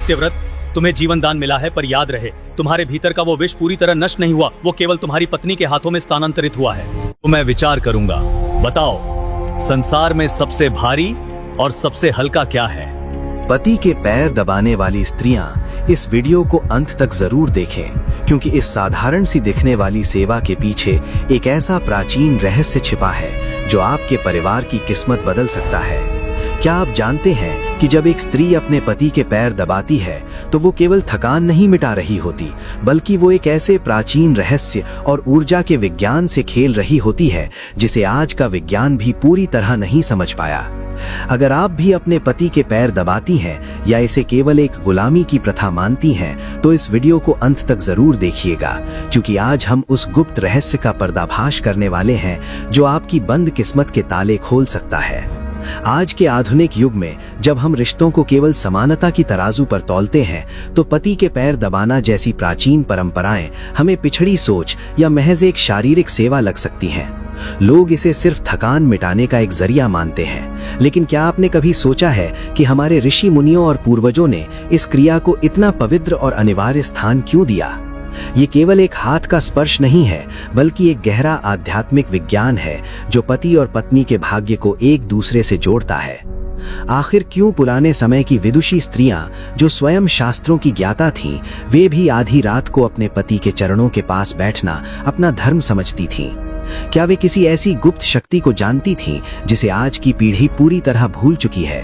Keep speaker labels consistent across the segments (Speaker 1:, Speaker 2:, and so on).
Speaker 1: सत्यव्रत, तुम्हें जीवन दान मिला है, पर याद रहे तुम्हारे भीतर का वो विष पूरी तरह नष्ट नहीं हुआ, वो केवल तुम्हारी पत्नी के हाथों में स्थानांतरित हुआ है। तो मैं विचार करूंगा। बताओ, संसार में सबसे भारी और सबसे हल्का क्या है?
Speaker 2: पति के पैर दबाने वाली स्त्रियां इस वीडियो को अंत तक जरूर देखें, क्योंकि इस साधारण सी दिखने वाली सेवा के पीछे एक ऐसा प्राचीन रहस्य छिपा है जो आपके परिवार की किस्मत बदल सकता है। क्या आप जानते हैं कि जब एक स्त्री अपने पति के पैर दबाती है तो वो केवल थकान नहीं मिटा रही होती, बल्कि वो एक ऐसे प्राचीन रहस्य और ऊर्जा के विज्ञान से खेल रही होती है जिसे आज का विज्ञान भी पूरी तरह नहीं समझ पाया। अगर आप भी अपने पति के पैर दबाती हैं या इसे केवल एक गुलामी की प्रथा मानती हैं, तो इस वीडियो को अंत तक जरूर देखिएगा, क्योंकि आज हम उस गुप्त रहस्य का पर्दाफाश करने वाले हैं जो आपकी बंद किस्मत के ताले खोल सकता है। आज के आधुनिक युग में जब हम रिश्तों को केवल समानता की तराजू पर तौलते हैं, तो पति के पैर दबाना जैसी प्राचीन परंपराएं हमें पिछड़ी सोच या महज एक शारीरिक सेवा लग सकती हैं। लोग इसे सिर्फ थकान मिटाने का एक जरिया मानते हैं, लेकिन क्या आपने कभी सोचा है कि हमारे ऋषि मुनियों और पूर्वजों ने इस क्रिया को इतना पवित्र और अनिवार्य स्थान क्यों दिया? ये केवल एक हाथ का स्पर्श नहीं है, बल्कि एक गहरा आध्यात्मिक विज्ञान है जो पति और पत्नी के भाग्य को एक दूसरे से जोड़ता है। आखिर क्यों पुराने समय की विदुषी स्त्रियां, जो स्वयं शास्त्रों की ज्ञाता थीं, वे भी आधी रात को अपने पति के चरणों के पास बैठना अपना धर्म समझती थीं? क्या वे किसी ऐसी गुप्त शक्ति को जानती थीं जिसे आज की पीढ़ी पूरी तरह भूल चुकी है?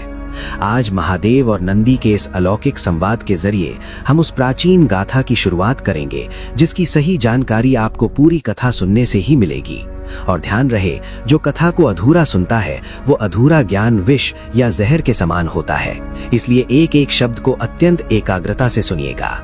Speaker 2: आज महादेव और नंदी के इस अलौकिक संवाद के जरिए हम उस प्राचीन गाथा की शुरुआत करेंगे, जिसकी सही जानकारी आपको पूरी कथा सुनने से ही मिलेगी। और ध्यान रहे, जो कथा को अधूरा सुनता है वो अधूरा ज्ञान विष या जहर के समान होता है, इसलिए एक एक शब्द को अत्यंत एकाग्रता से सुनिएगा।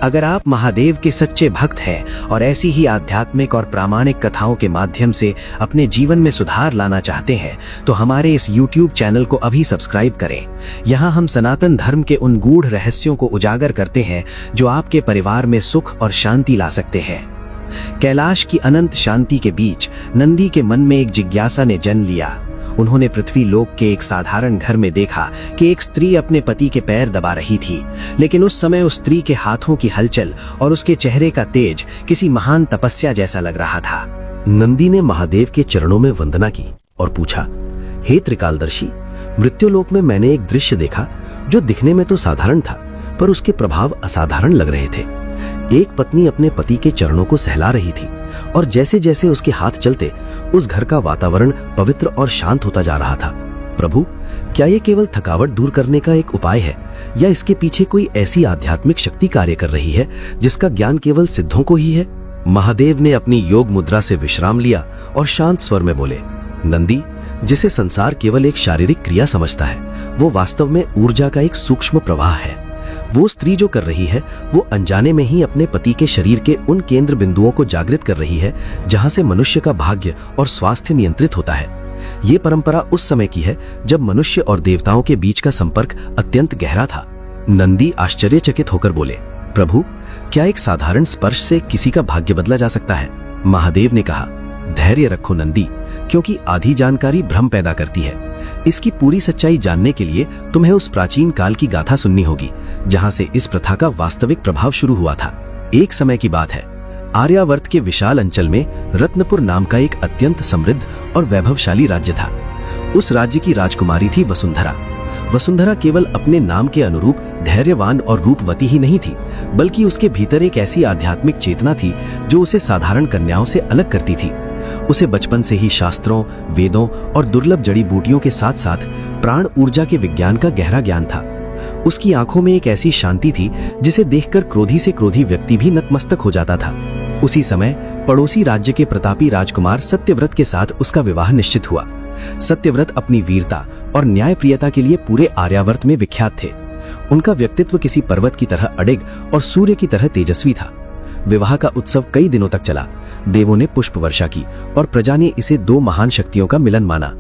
Speaker 2: अगर आप महादेव के सच्चे भक्त हैं और ऐसी ही आध्यात्मिक और प्रामाणिक कथाओं के माध्यम से अपने जीवन में सुधार लाना चाहते हैं, तो हमारे इस YouTube चैनल को अभी सब्सक्राइब करें। यहाँ हम सनातन धर्म के उन गूढ़ रहस्यों को उजागर करते हैं जो आपके परिवार में सुख और शांति ला सकते हैं। कैलाश की अनंत शांति के बीच नंदी के मन में एक जिज्ञासा ने जन्म लिया। उन्होंने पृथ्वी लोक के एक साधारण घर में देखा कि एक स्त्री अपने पति के पैर दबा रही थी, लेकिन उस समय उस स्त्री के हाथों की हलचल और उसके चेहरे का तेज किसी महान तपस्या जैसा लग रहा था।
Speaker 3: नंदी ने महादेव के चरणों में वंदना की और पूछा, हे त्रिकालदर्शी, मृत्युलोक में मैंने एक दृश्य देखा जो दिखने में तो साधारण था, पर उसके प्रभाव असाधारण लग रहे थे। एक पत्नी अपने पति के चरणों को सहला रही थी और जैसे जैसे उसके हाथ चलते उस घर का वातावरण पवित्र और शांत होता जा रहा था। प्रभु, क्या ये केवल थकावट दूर करने का एक उपाय है या इसके पीछे कोई ऐसी आध्यात्मिक शक्ति कार्य कर रही है जिसका ज्ञान केवल सिद्धों को ही है? महादेव ने अपनी योग मुद्रा से विश्राम लिया और शांत स्वर में बोले, नंदी, जिसे संसार केवल एक शारीरिक क्रिया समझता है, वो वास्तव में ऊर्जा का एक सूक्ष्म प्रवाह है। वो स्त्री जो कर रही है वो अनजाने में ही अपने पति के शरीर के उन केंद्र बिंदुओं को जागृत कर रही है जहां से मनुष्य का भाग्य और स्वास्थ्य नियंत्रित होता है। ये परंपरा उस समय की है जब मनुष्य और देवताओं के बीच का संपर्क अत्यंत गहरा था। नंदी आश्चर्यचकित होकर बोले, प्रभु, क्या एक साधारण स्पर्श से किसी का भाग्य बदला जा सकता है? महादेव ने कहा, धैर्य रखो नंदी, क्योंकि आधी जानकारी भ्रम पैदा करती है। इसकी पूरी सच्चाई जानने के लिए तुम्हें उस प्राचीन काल की गाथा सुननी होगी जहां से इस प्रथा का वास्तविक प्रभाव शुरू हुआ था। एक समय की बात है, आर्यावर्त के विशाल अंचल में रत्नपुर नाम का एक अत्यंत समृद्ध और वैभवशाली राज्य था। उस राज्य की राजकुमारी थी वसुंधरा। वसुंधरा केवल अपने नाम के अनुरूप धैर्यवान और रूपवती ही नहीं थी, बल्कि उसके भीतर एक ऐसी आध्यात्मिक चेतना थी जो उसे साधारण कन्याओं से अलग करती थी। उसे बचपन से ही शास्त्रों, वेदों और दुर्लभ जड़ी बूटियों के साथ साथ प्राण ऊर्जा के विज्ञान का गहरा ज्ञान था। उसकी आंखों में एक ऐसी शांति थी जिसे देखकर क्रोधी से क्रोधी व्यक्ति भी नतमस्तक हो जाता था। उसी समय पड़ोसी राज्य के प्रतापी राजकुमार सत्यव्रत के साथ उसका विवाह निश्चित हुआ। सत्यव्रत अपनी वीरता और न्यायप्रियता के लिए पूरे आर्यावर्त में विख्यात थे। उनका व्यक्तित्व किसी पर्वत की तरह अडिग और सूर्य की तरह तेजस्वी था। विवाह का उत्सव कई दिनों तक चला। देवों ने पुष्प वर्षा की और प्रजा ने इसे दो महान शक्तियों का मिलन माना।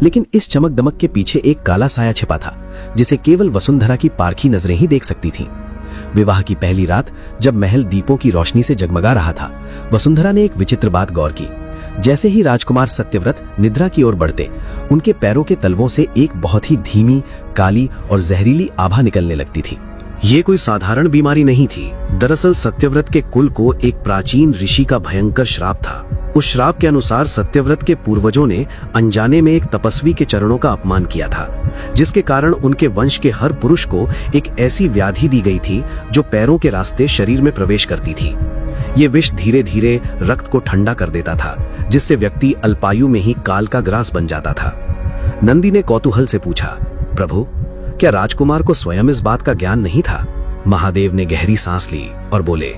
Speaker 3: लेकिन इस चमक दमक के पीछे एक काला साया छिपा था जिसे केवल वसुंधरा की पारखी नजरें ही देख सकती थीं। विवाह की पहली रात जब महल दीपों की रोशनी से जगमगा रहा था, वसुंधरा ने एक विचित्र बात गौर की। जैसे ही राजकुमार सत्यव्रत निद्रा की ओर बढ़ते, उनके पैरों के तलवों से एक बहुत ही धीमी, काली और जहरीली आभा निकलने लगती थी।
Speaker 2: ये कोई साधारण बीमारी नहीं थी। दरअसल सत्यव्रत के कुल को एक प्राचीन ऋषि का भयंकर श्राप था। उस श्राप के अनुसार सत्यव्रत के पूर्वजों ने अनजाने में एक तपस्वी के चरणों का अपमान किया था, जिसके कारण उनके वंश के हर पुरुष को एक ऐसी व्याधि दी गई थी जो पैरों के रास्ते शरीर में प्रवेश करती थी। ये विष धीरे धीरे रक्त को ठंडा कर देता था, जिससे व्यक्ति अल्पायु में ही काल का ग्रास बन जाता था। नंदी ने कौतूहल से पूछा, प्रभु, क्या राजकुमार को स्वयं इस बात का ज्ञान नहीं था? महादेव ने गहरी सांस ली और बोले,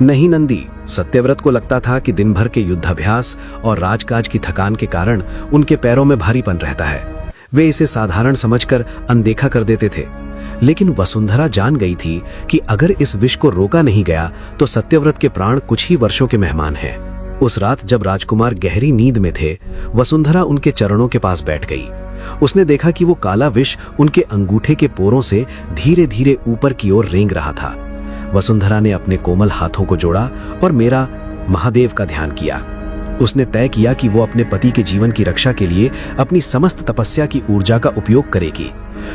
Speaker 2: नहीं नंदी, सत्यव्रत को लगता था कि दिन भर के युद्धाभ्यास और राजकाज की थकान के कारण उनके पैरों में भारीपन रहता है। वे इसे साधारण समझकर अनदेखा कर देते थे। लेकिन वसुंधरा जान गई थी कि अगर इस विष को रोका नहीं गया तो सत्यव्रत के प्राण कुछ ही वर्षों के मेहमान हैं। उस रात जब राजकुमार गहरी नींद में थे, वसुंधरा उनके चरणों के पास बैठ गई। उसने देखा कि वो काला विष उनके अंगूठे के पोरों से धीरे धीरे ऊपर की ओर रेंग रहा था। वसुंधरा ने अपने कोमल हाथों को जोड़ा और मेरा महादेव का ध्यान किया। उसने तय किया कि वो अपने पति के जीवन की रक्षा के लिए अपनी समस्त तपस्या की ऊर्जा का उपयोग करेगी।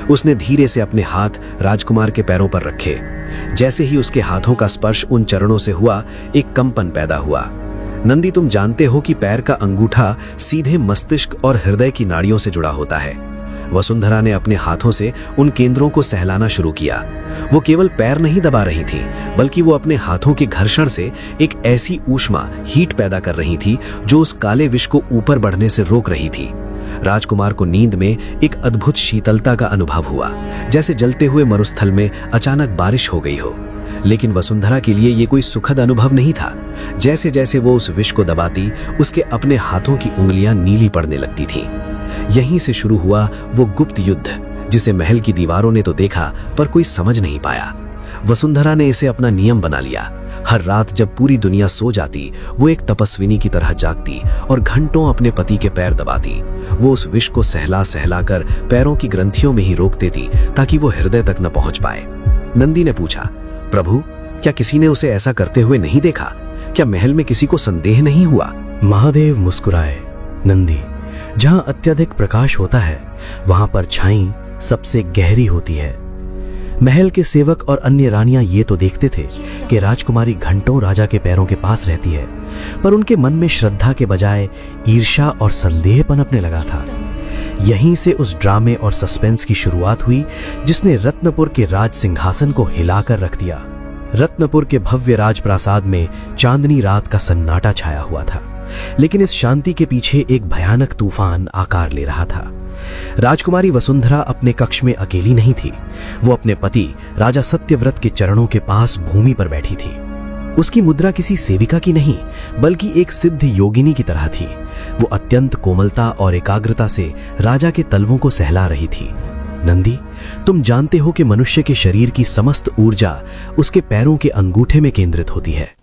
Speaker 2: उसने धीरे से अपने हाथ राजकुमार के पैरों पर रखे। जैसे ही उसके हाथों का स्पर्श उन चरणों से हुआ, एक कंपन पैदा हुआ। नंदी, तुम जानते हो कि पैर का अंगूठा सीधे मस्तिष्क और हृदय की नाड़ियों से जुड़ा होता है। वसुंधरा ने अपने हाथों से उन केंद्रों को सहलाना शुरू किया। वो केवल पैर नहीं दबा रही थी, बल्कि वो अपने हाथों के घर्षण से एक ऐसी ऊष्मा, हीट पैदा कर रही थी जो उस काले विष को ऊपर बढ़ने से रोक रही थी। राजकुमार को नींद में एक अद्भुत शीतलता का अनुभव हुआ, जैसे जलते हुए मरुस्थल में अचानक बारिश हो गई हो। लेकिन वसुंधरा के लिए ये कोई सुखद अनुभव नहीं था। जैसे जैसे वो उस विष को दबाती, उसके अपने हाथों की उंगलियां नीली पड़ने लगती थीं। यहीं से शुरू हुआ वो गुप्त युद्ध, जिसे महल की दीवारों ने तो देखा पर कोई समझ नहीं पाया। वसुंधरा ने इसे अपना नियम बना लिया। हर रात जब पूरी दुनिया सो जाती, वो एक तपस्विनी की तरह जागती और घंटों अपने पति के पैर दबाती। वो उस विष को सहला सहला कर पैरों की ग्रंथियों में ही रोक देती, ताकि वो हृदय तक न पहुंच पाए। नंदी ने पूछा, प्रभु, क्या किसी ने उसे ऐसा करते हुए नहीं देखा? क्या महल में किसी को संदेह नहीं हुआ?
Speaker 3: महादेव मुस्कुराए। नंदी, जहां अत्यधिक प्रकाश होता है, वहां पर छाई सबसे गहरी होती है। महल के सेवक और अन्य रानियां ये तो देखते थे कि राजकुमारी घंटों राजा के पैरों के पास रहती है, पर उनके मन में श्रद्धा के बजाय ईर्ष्या और संदेह पनपने लगा था। यहीं से उस ड्रामे और सस्पेंस की शुरुआत हुई जिसने रत्नपुर के राज सिंहासन को हिलाकर रख दिया। रत्नपुर के भव्य राजप्रासाद में चांदनी रात का सन्नाटा छाया हुआ था, लेकिन इस शांति के पीछे एक भयानक तूफान आकार ले रहा था। राजकुमारी वसुंधरा अपने कक्ष में अकेली नहीं थी। वो अपने पति राजा सत्यव्रत के चरणों के पास भूमि पर बैठी थी। उसकी मुद्रा किसी सेविका की नहीं, बल्कि एक सिद्ध योगिनी की तरह थी। वो अत्यंत कोमलता और एकाग्रता से राजा के तलवों को सहला रही थी। नंदी, तुम जानते हो कि मनुष्य के शरीर की समस्त ऊर्जा उसके पैरों के अंगूठे में केंद्रित होती है।